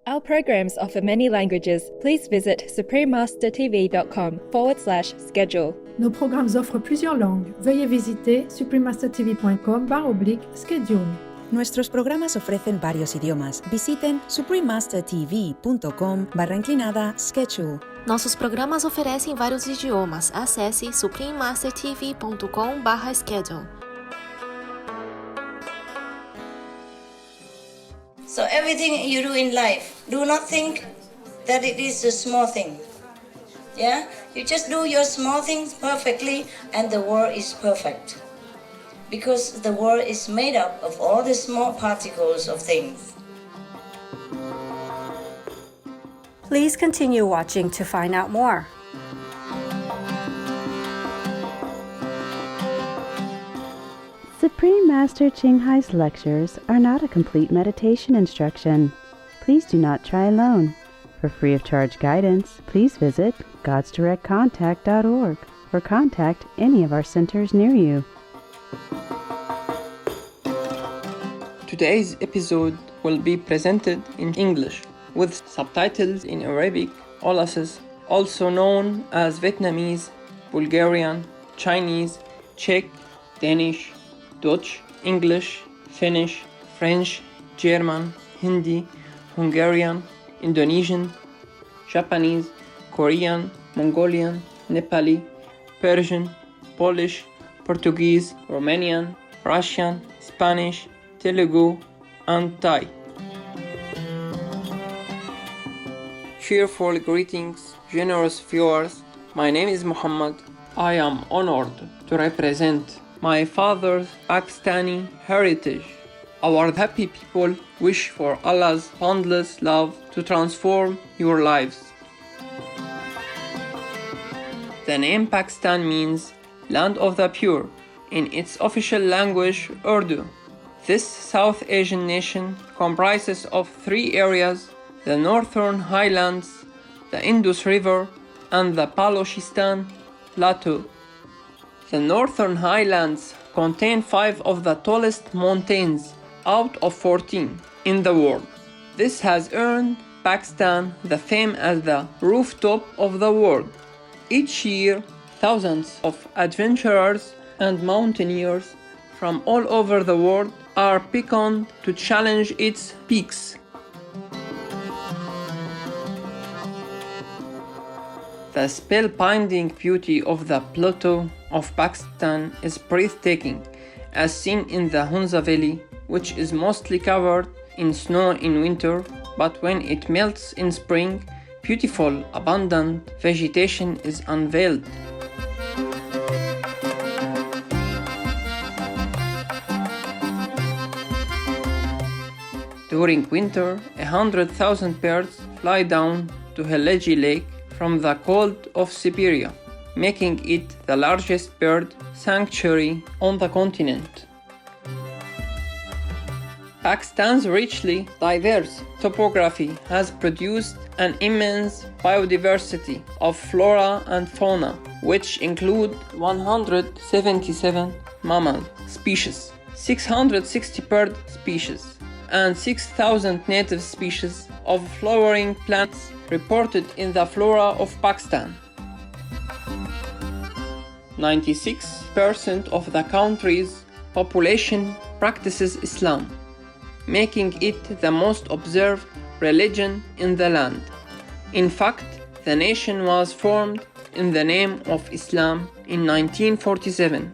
Our programs offer many languages. Please visit suprememastertv.com/schedule. Nos programmes offrent plusieurs langues. Veuillez visiter suprememastertv.com/schedule. Nuestros programas ofrecen varios idiomas. Visiten suprememastertv.com/schedule. Nossos programas oferecem vários idiomas. Acesse suprememastertv.com/schedule. So everything you do in life, do not think that it is a small thing. Yeah? You just do your small things perfectly and the world is perfect. Because the world is made up of all the small particles of things. Please continue watching to find out more. Supreme Master Ching Hai's lectures are not a complete meditation instruction. Please do not try alone. For free of charge guidance, please visit godsdirectcontact.org or contact any of our centers near you. Today's episode will be presented in English with subtitles in Arabic, also known as Vietnamese, Bulgarian, Chinese, Czech, Danish, Dutch, English, Finnish, French, German, Hindi, Hungarian, Indonesian, Japanese, Korean, Mongolian, Nepali, Persian, Polish, Portuguese, Romanian, Russian, Spanish, Telugu, and Thai. Cheerful greetings, generous viewers. My name is Muhammad. I am honored to represent my father's Pakistani heritage. Our happy people wish for Allah's boundless love to transform your lives. The name Pakistan means Land of the Pure in its official language, Urdu. This South Asian nation comprises of three areas: the Northern Highlands, the Indus River, and the Balochistan Plateau. The Northern Highlands contain 5 of the tallest mountains out of 14 in the world. This has earned Pakistan the fame as the rooftop of the world. Each year, thousands of adventurers and mountaineers from all over the world are beckoned to challenge its peaks. The spellbinding beauty of the plateau of Pakistan is breathtaking, as seen in the Hunza Valley, which is mostly covered in snow in winter, but when it melts in spring, beautiful, abundant vegetation is unveiled. During winter, 100,000 birds fly down to Helaji Lake from the cold of Siberia, making it the largest bird sanctuary on the continent. Pakistan's richly diverse topography has produced an immense biodiversity of flora and fauna, which include 177 mammal species, 660 bird species, and 6,000 native species of flowering plants reported in the flora of Pakistan. 96% of the country's population practices Islam, making it the most observed religion in the land. In fact, the nation was formed in the name of Islam in 1947.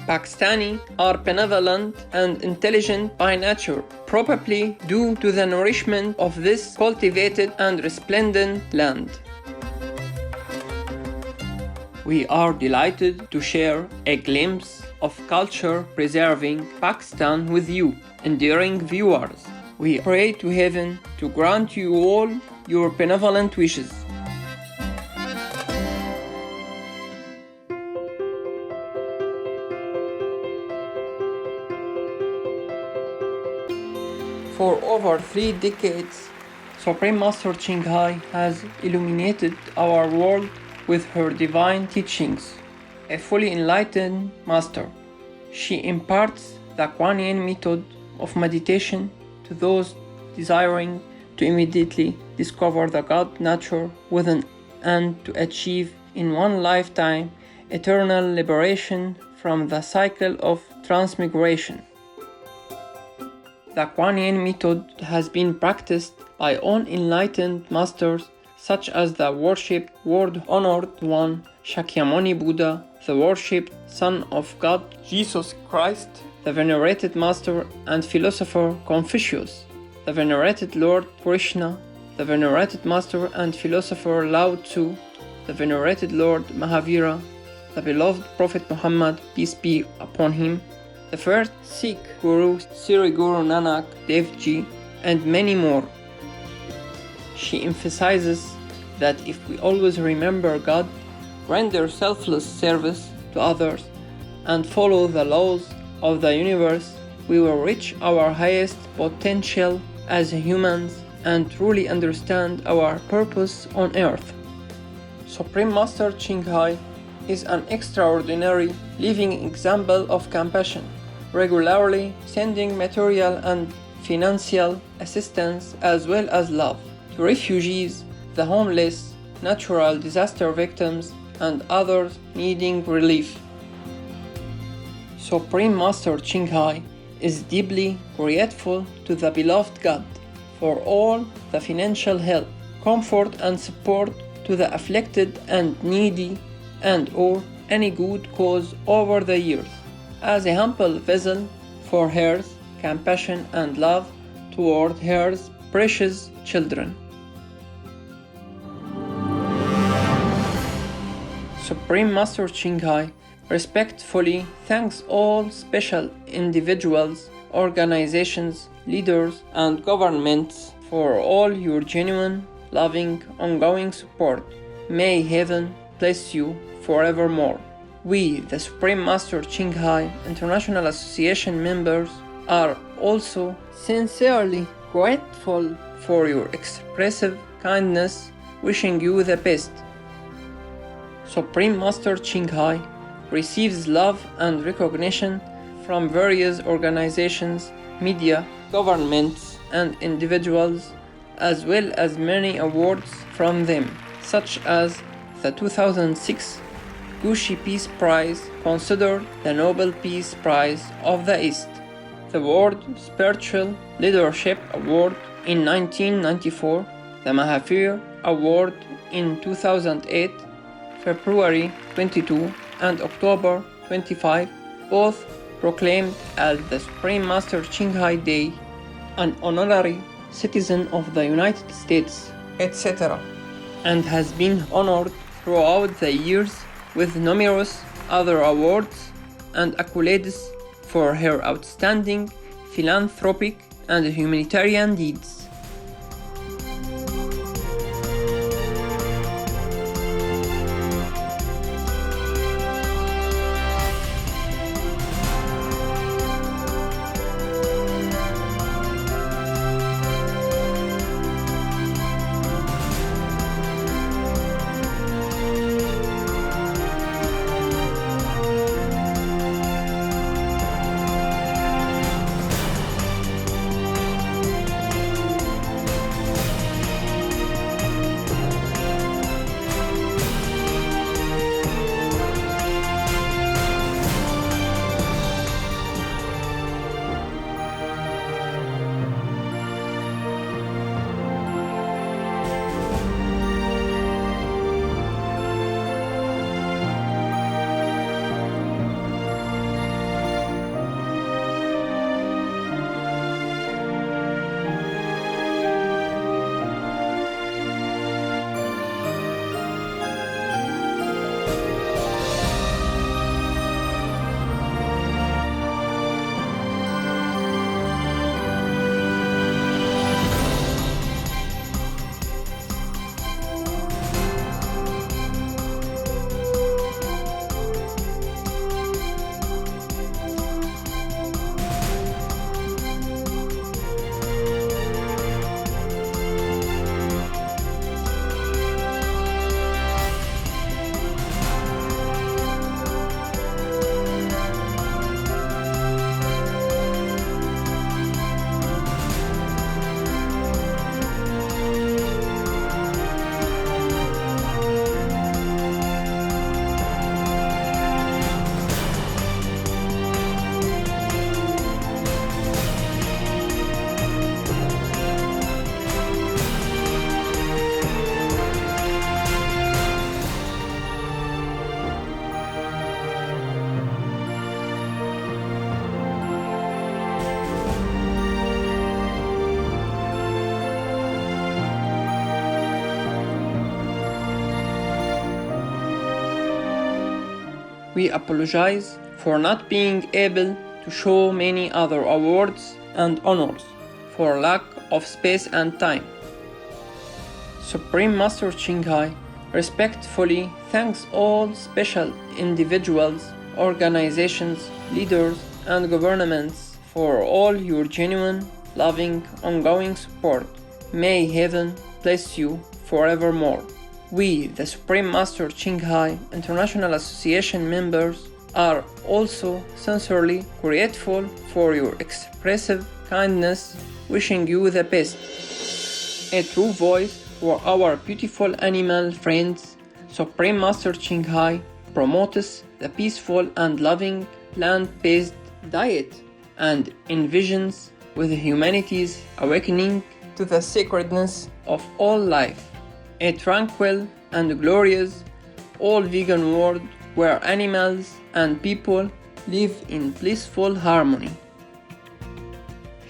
Pakistani are benevolent and intelligent by nature, probably due to the nourishment of this cultivated and resplendent land. We are delighted to share a glimpse of culture-preserving Pakistan with you, enduring viewers. We pray to heaven to grant you all your benevolent wishes. For over 3 decades, Supreme Master Ching Hai has illuminated our world with her divine teachings. A fully enlightened master, she imparts the Kuan Yin method of meditation to those desiring to immediately discover the God nature within and to achieve in one lifetime eternal liberation from the cycle of transmigration. The Kuan Yin method has been practiced by all enlightened masters such as the worshipped world-honored one Shakyamuni Buddha, the worshipped Son of God Jesus Christ, the venerated master and philosopher Confucius, the venerated Lord Krishna, the venerated master and philosopher Lao Tzu, the venerated Lord Mahavira, the beloved Prophet Muhammad, peace be upon him, the first Sikh Guru Sri Guru Nanak Dev Ji, and many more. She emphasizes that if we always remember God, render selfless service to others, and follow the laws of the universe, we will reach our highest potential as humans and truly understand our purpose on earth. Supreme Master Ching Hai is an extraordinary living example of compassion, regularly sending material and financial assistance as well as love to refugees, the homeless, natural disaster victims, and others needing relief. Supreme Master Ching Hai is deeply grateful to the beloved God for all the financial help, comfort, and support to the afflicted and needy and or any good cause over the years, as a humble vessel for hers compassion and love toward hers precious children. Supreme Master Ching Hai respectfully thanks all special individuals, organizations, leaders, and governments for all your genuine, loving, ongoing support. May heaven bless you forevermore. We, the Supreme Master Ching Hai International Association members, are also sincerely grateful for your expressive kindness, wishing you the best. Supreme Master Ching Hai receives love and recognition from various organizations, media, governments, and individuals, as well as many awards from them, such as the 2006 Gushi Peace Prize, considered the Nobel Peace Prize of the East, the World Spiritual Leadership Award in 1994, the Mahavir Award in 2008, February 22 and October 25, both proclaimed as the Supreme Master Ching Hai Day, an honorary citizen of the United States, etc., and has been honored throughout the years with numerous other awards and accolades for her outstanding philanthropic and humanitarian deeds. We apologize for not being able to show many other awards and honors for lack of space and time. Supreme Master Ching Hai respectfully thanks all special individuals, organizations, leaders, and governments for all your genuine, loving, ongoing support. May heaven bless you forevermore. We, the Supreme Master Ching Hai International Association members, are also sincerely grateful for your expressive kindness, wishing you the best. A true voice for our beautiful animal friends, Supreme Master Ching Hai promotes the peaceful and loving plant-based diet and envisions with humanity's awakening to the sacredness of all life, a tranquil and glorious all-vegan world where animals and people live in blissful harmony.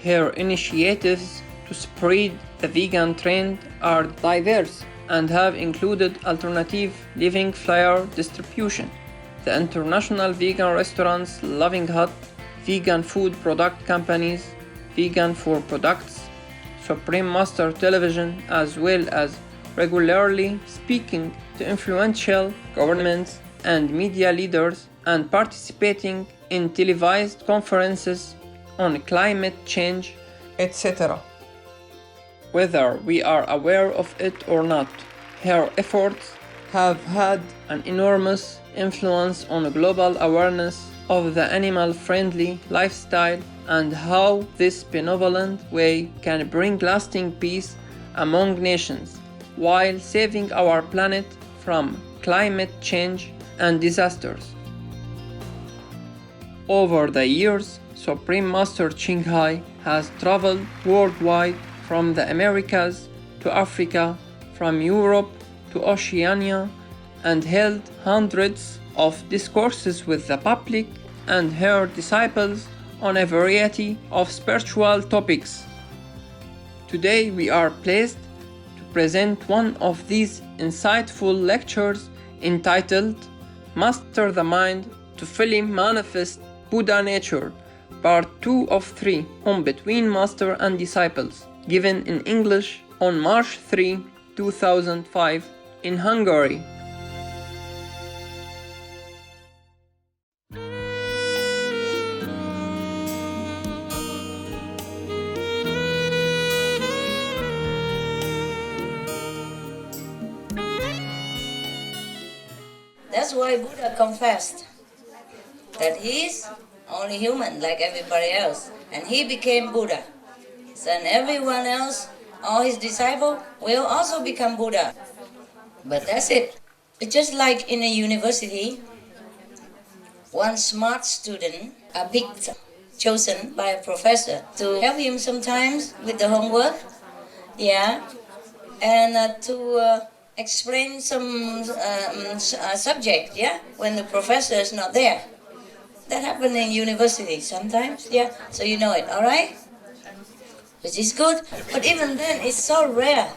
Her initiatives to spread the vegan trend are diverse and have included alternative living flyer distribution, the International Vegan Restaurants Loving Hut, vegan food product companies, vegan for products, Supreme Master Television, as well as regularly speaking to influential governments and media leaders and participating in televised conferences on climate change, etc. Whether we are aware of it or not, her efforts have had an enormous influence on global awareness of the animal-friendly lifestyle and how this benevolent way can bring lasting peace among nations while saving our planet from climate change and disasters. Over the years, Supreme Master Ching Hai has traveled worldwide from the Americas to Africa, from Europe to Oceania, and held hundreds of discourses with the public and her disciples on a variety of spiritual topics. Today we are pleased to present one of these insightful lectures entitled Master the Mind to Fully Manifest Buddha Nature, Part 2 of 3 on Between Master and Disciples, given in English on March 3, 2005 in Hungary. That's why Buddha confessed that he is only human like everybody else, and he became Buddha. So and everyone else, all his disciples, will also become Buddha. But that's it. It's just like in a university, one smart student are picked, chosen by a professor to help him sometimes with the homework, and to explain some subject, when the professor is not there. That happens in university sometimes, so you know it, all right? Which is good, but even then it's so rare.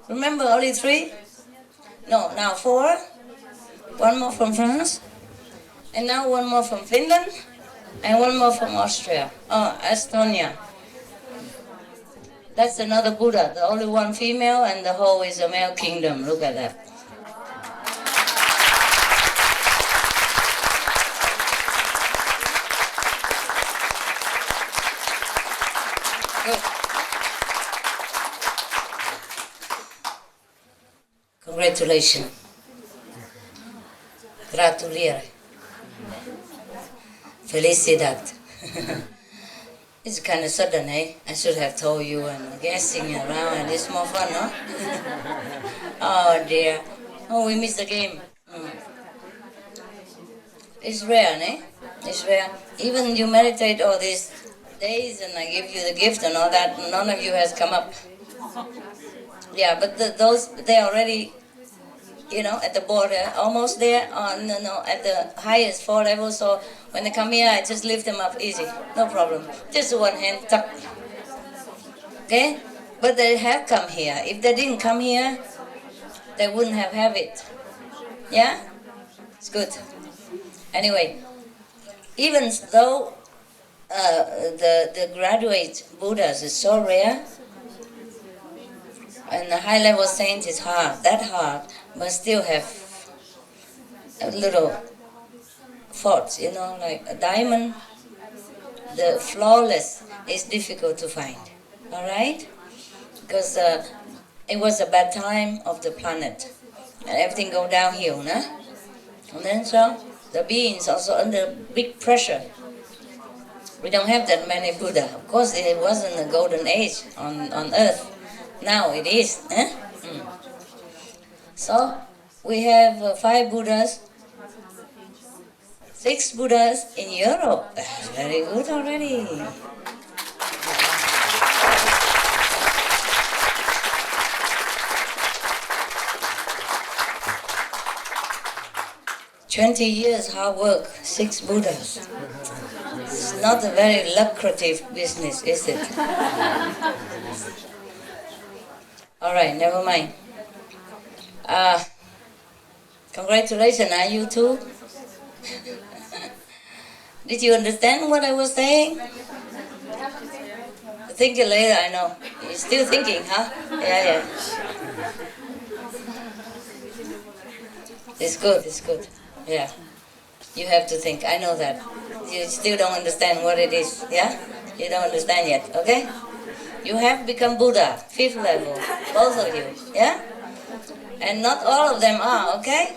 Remember only 3? No, now 4. One more from France, and now one more from Finland, and one more from Austria. Oh, Estonia. That's another Buddha, the only one female, and the whole is a male kingdom. Look at that. Good. Congratulations. Gratuleer. Felicidad. It's kind of sudden, eh? I should have told you and guessing around, and it's more fun, no? Oh dear. Oh, we missed the game. It's rare, eh? It's rare. Even you meditate all these days and I give you the gift and all that, none of you has come up. Yeah, but those, they're already, at the border, almost there, at the highest 4 levels, so when they come here, I just lift them up easy, no problem. Just one hand, tuck. Okay? But they have come here. If they didn't come here, they wouldn't have it. Yeah? It's good. Anyway, even though the graduate Buddhas is so rare, and the high level saint is hard, that hard, but still have a little faults, like a diamond, the flawless is difficult to find, all right? Because it was a bad time of the planet, and everything go downhill, nah? And then so the beings also under big pressure. We don't have that many Buddha. Of course, it wasn't a golden age on earth. Now it is. Eh? So we have 5 Buddhas, 6 Buddhas in Europe. That's very good already. 20 years hard work, 6 Buddhas. It's not a very lucrative business, is it? All right, never mind. Congratulations, are you too? Did you understand what I was saying? Think it later, I know. You're still thinking, huh? Yeah. It's good, it's good. Yeah. You have to think, I know that. You still don't understand what it is, yeah? You don't understand yet, okay? You have become Buddha, 5th level, both of you, yeah? And not all of them are, okay?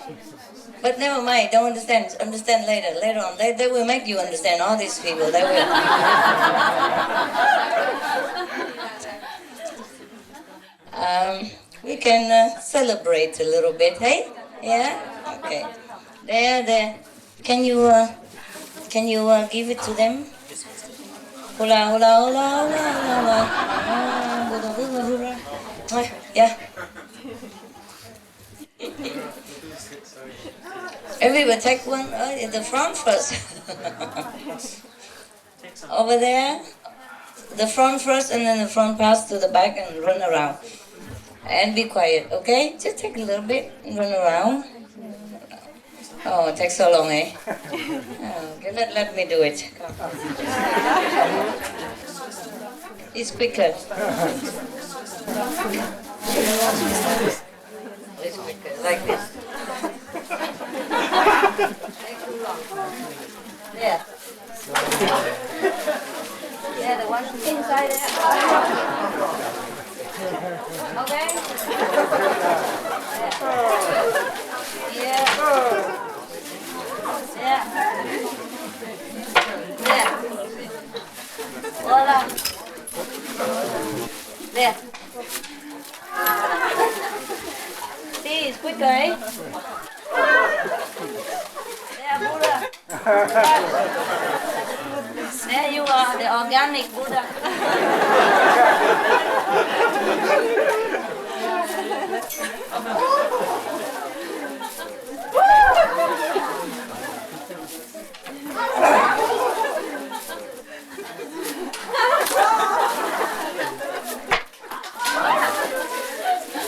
But never mind, don't understand later on. They will make you understand, all these people, they will. We can celebrate a little bit, hey? Yeah? Okay. There. Can you give it to them? Hula, hula, hula, hula, hula, hula. Hula, hula, hula. Yeah. Everybody take one in the front first. Over there, the front first, and then the front pass to the back and run around. And be quiet, okay? Just take a little bit and run around. Oh, it takes so long, eh? Oh, okay, let me do it. It's quicker. It's quicker, like this. Yeah. Yeah, the one inside there. Okay? Yeah. Voila. There. See, it's quicker, eh? There, Buddha. There you are, the organic Buddha.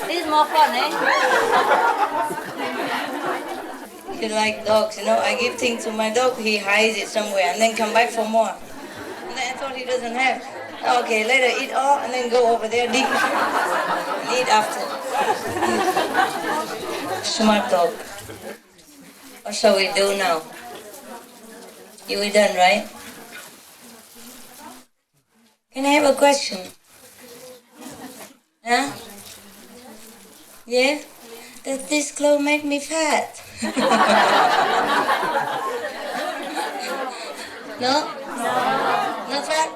This is more fun, eh? You like dogs, I give things to my dog, he hides it somewhere and then come back for more. And then I thought he doesn't have. Okay, later eat all and then go over there, dig. And eat after. Smart dog. What shall we do now? You are done, right? Can I have a question? Huh? Yeah? Does this clothes make me fat? No? Not fat?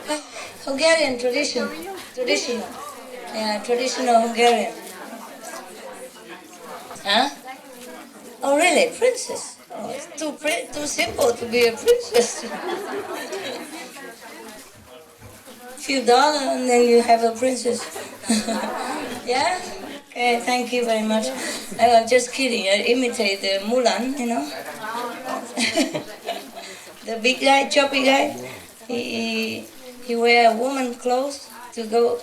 No. Hungarian traditional. Yeah, traditional Hungarian. Huh? Oh, really? Princess? Oh, it's too simple to be a princess. Few dollars and then you have a princess. Yeah? Okay, thank you very much. I'm just kidding. I imitate the Mulan, The big guy, choppy guy. He wear woman clothes to go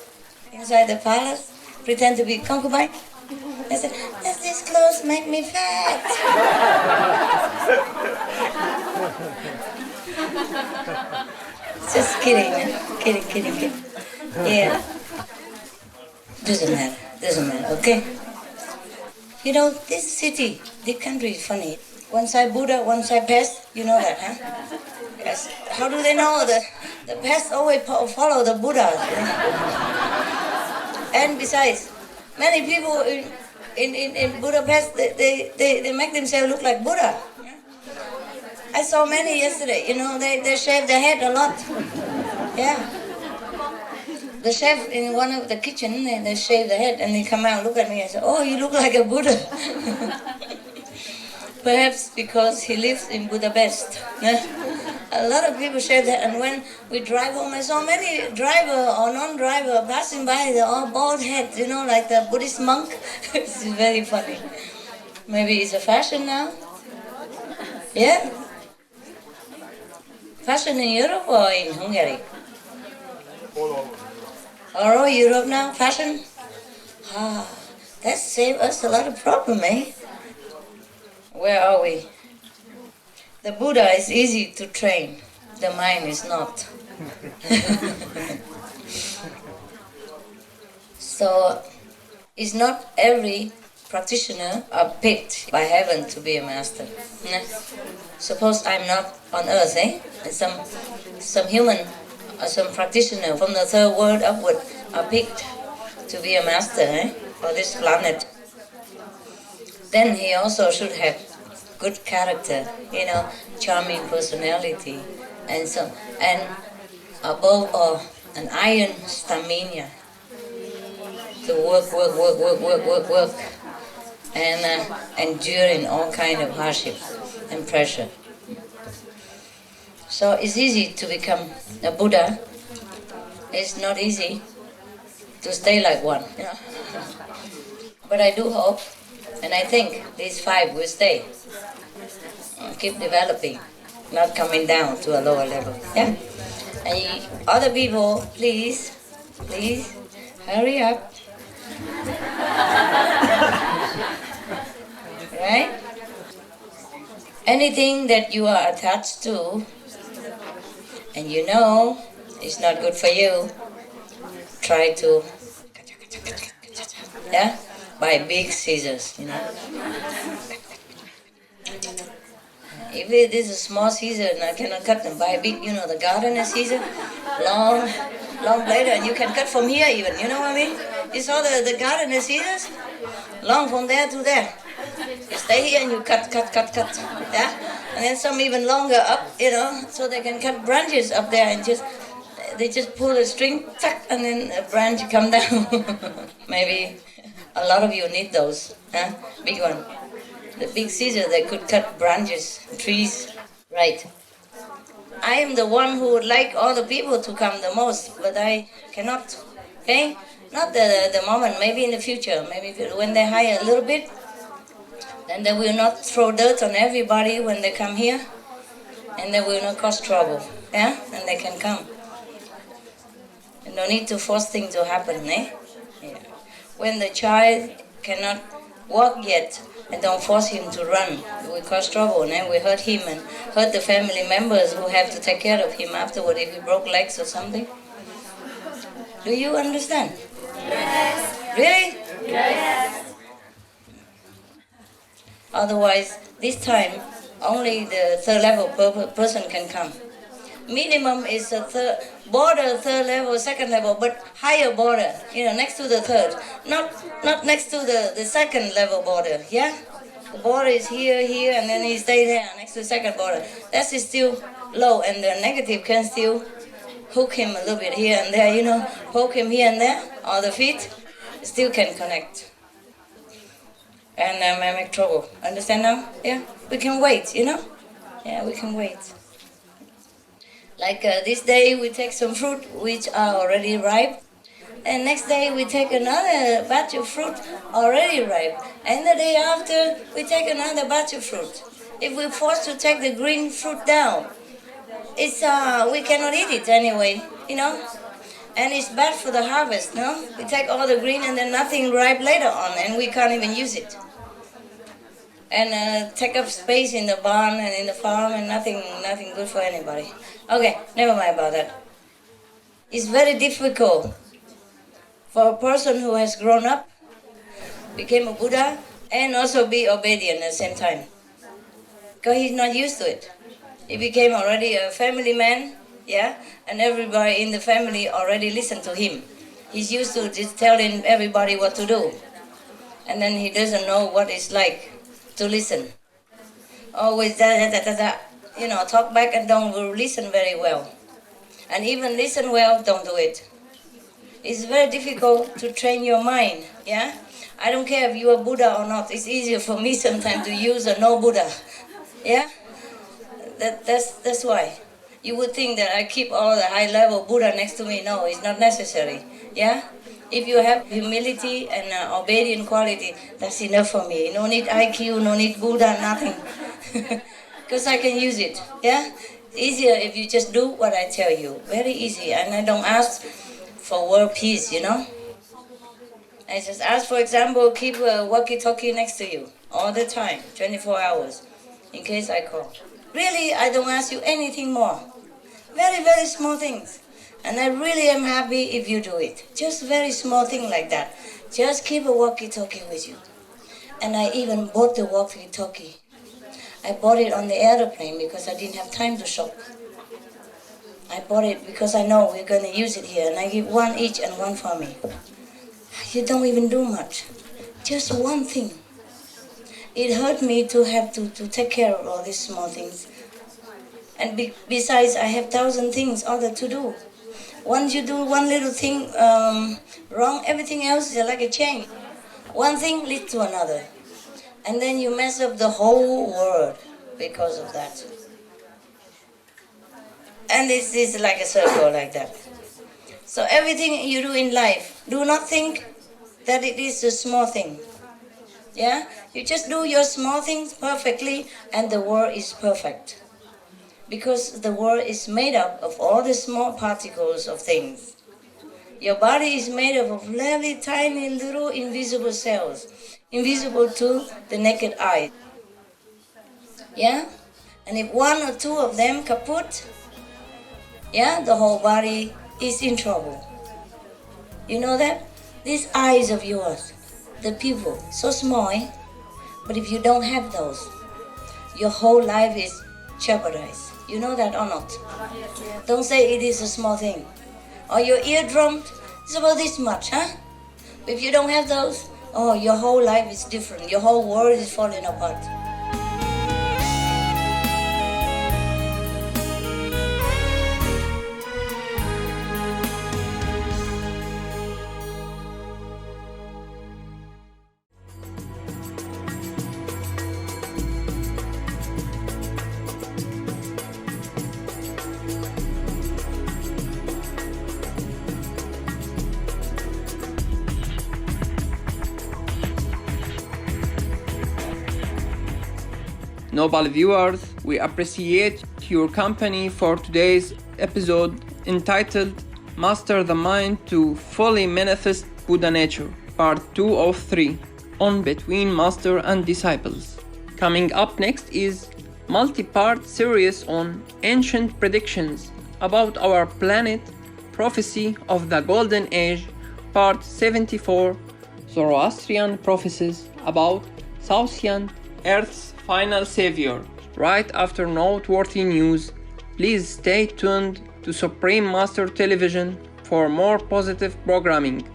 inside the palace, pretend to be concubine. I said, does this Those clothes make me fat. Just kidding, kidding. Yeah. Doesn't matter, okay? You know, this city, this country is funny. One side Buddha, one side pest, you know that, huh? Yes. How do they know that the pest always follow the Buddha? And besides, many people in Budapest, they make themselves look like Buddha. I saw many yesterday, you know, they shave their head a lot. Yeah. The chef in one of the kitchen, they shave their head and they come out, look at me and say, oh, you look like a Buddha. Perhaps because he lives in Budapest. A lot of people shave their head, and when we drive home, I saw many driver or non-driver passing by, they're all bald heads, you know, like the Buddhist monk. It's very funny. Maybe it's a fashion now. Yeah? Fashion in Europe or in Hungary? All over Europe now, fashion? Ah, that saved us a lot of problem, eh? Where are we? The Buddha is easy to train. The mind is not. So, it's not every practitioner are picked by heaven to be a master. Suppose I'm not on earth, eh? And some human or some practitioner from the third world upward are picked to be a master, eh? For this planet. Then he also should have good character, you know, charming personality, and above all, an iron stamina to work, and enduring all kind of hardship and pressure. So it's easy to become a Buddha. It's not easy to stay like one, you know. But I do hope, and I think these 5 will stay. Keep developing, not coming down to a lower level. Yeah. And other people, please, hurry up. Right? Anything that you are attached to, and you know it's not good for you, try to, yeah, buy big scissors, you know. If it is a small scissor and I cannot cut them, buy big, you know, the gardener scissor, long blade, and you can cut from here even, you know what I mean? You saw the gardener scissors? Long from there to there. You stay here and you cut, yeah? And then some even longer up, you know, so they can cut branches up there and they just pull the string, tuck, and then a branch come down. Maybe a lot of you need those, huh? Big one. The big scissors that could cut branches, trees. Right. I am the one who would like all the people to come the most, but I cannot, okay? Not the moment, maybe in the future. Maybe when they hire a little bit, then they will not throw dirt on everybody when they come here, and they will not cause trouble, yeah? And they can come. And no need to force things to happen, eh? Yeah. When the child cannot walk yet, and don't force him to run. We cause trouble, and we hurt him and hurt the family members who have to take care of him afterward if he broke legs or something. Do you understand? Yes. Really? Yes. Otherwise, this time, only the third level person can come. Minimum is a third level, second level, but higher border, you know, next to the third. Not next to the second level border, yeah? The border is here, and then he stays there, next to the second border. That is still low, and the negative can still hook him a little bit here and there, you know, poke him here and there, or the feet, still can connect. And make trouble. Understand now? Yeah? We can wait, you know? Yeah, we can wait. Like this day we take some fruit which are already ripe, and next day we take another batch of fruit already ripe, and the day after we take another batch of fruit. If we're forced to take the green fruit down, it's we cannot eat it anyway, you know, and it's bad for the harvest, no? We take all the green and then nothing ripe later on, and we can't even use it. and take up space in the barn and in the farm, and nothing good for anybody. Okay, never mind about that. It's very difficult for a person who has grown up, became a Buddha, and also be obedient at the same time, because he's not used to it. He became already a family man, yeah, and everybody in the family already listened to him. He's used to just telling everybody what to do, and then he doesn't know what it's like to listen. Always talk back and don't listen very well. And even listen well, don't do it. It's very difficult to train your mind, yeah? I don't care if you are Buddha or not. It's easier for me sometimes to use a no Buddha, yeah? That's why. You would think that I keep all the high-level Buddha next to me. No, it's not necessary, yeah? If you have humility and obedient quality, that's enough for me. No need IQ, no need Buddha, nothing. Because I can use it, yeah? Easier if you just do what I tell you. Very easy, and I don't ask for world peace, you know? I just ask, for example, keep a walkie-talkie next to you all the time, 24 hours, in case I call. Really, I don't ask you anything more. Very, very small things. And I really am happy if you do it. Just very small thing like that. Just keep a walkie-talkie with you. And I even bought the walkie-talkie. I bought it on the airplane because I didn't have time to shop. I bought it because I know we're going to use it here, and I give one each and one for me. You don't even do much. Just one thing. It hurt me to have to take care of all these small things. And besides, I have 1,000 things other to do. Once you do one little thing wrong, everything else is like a chain. One thing leads to another. And then you mess up the whole world because of that. And this is like a circle like that. So everything you do in life, do not think that it is a small thing. Yeah? You just do your small things perfectly, and the world is perfect. Because the world is made up of all the small particles of things. Your body is made up of very tiny little invisible cells, invisible to the naked eye. Yeah? And if one or two of them kaput, yeah, the whole body is in trouble. You know that? These eyes of yours, the pupil, so small, eh? But if you don't have those, your whole life is jeopardized. You know that or not? Don't say it is a small thing. Or your eardrum is about this much, huh? If you don't have those, oh, your whole life is different. Your whole world is falling apart. Noble viewers, we appreciate your company for today's episode entitled Master the Mind to Fully Manifest Buddha Nature, Part 2 of 3, on Between Master and Disciples. Coming up next is multi-part series on ancient predictions about our planet, Prophecy of the Golden Age, Part 74, Zoroastrian Prophecies about Southern Earth's Final Savior. Right after noteworthy news, please stay tuned to Supreme Master Television for more positive programming.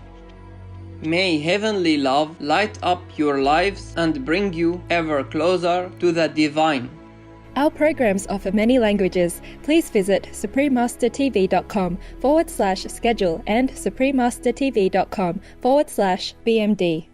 May heavenly love light up your lives and bring you ever closer to the divine. Our programs offer many languages. Please visit suprememastertv.com/schedule and suprememastertv.com/BMD.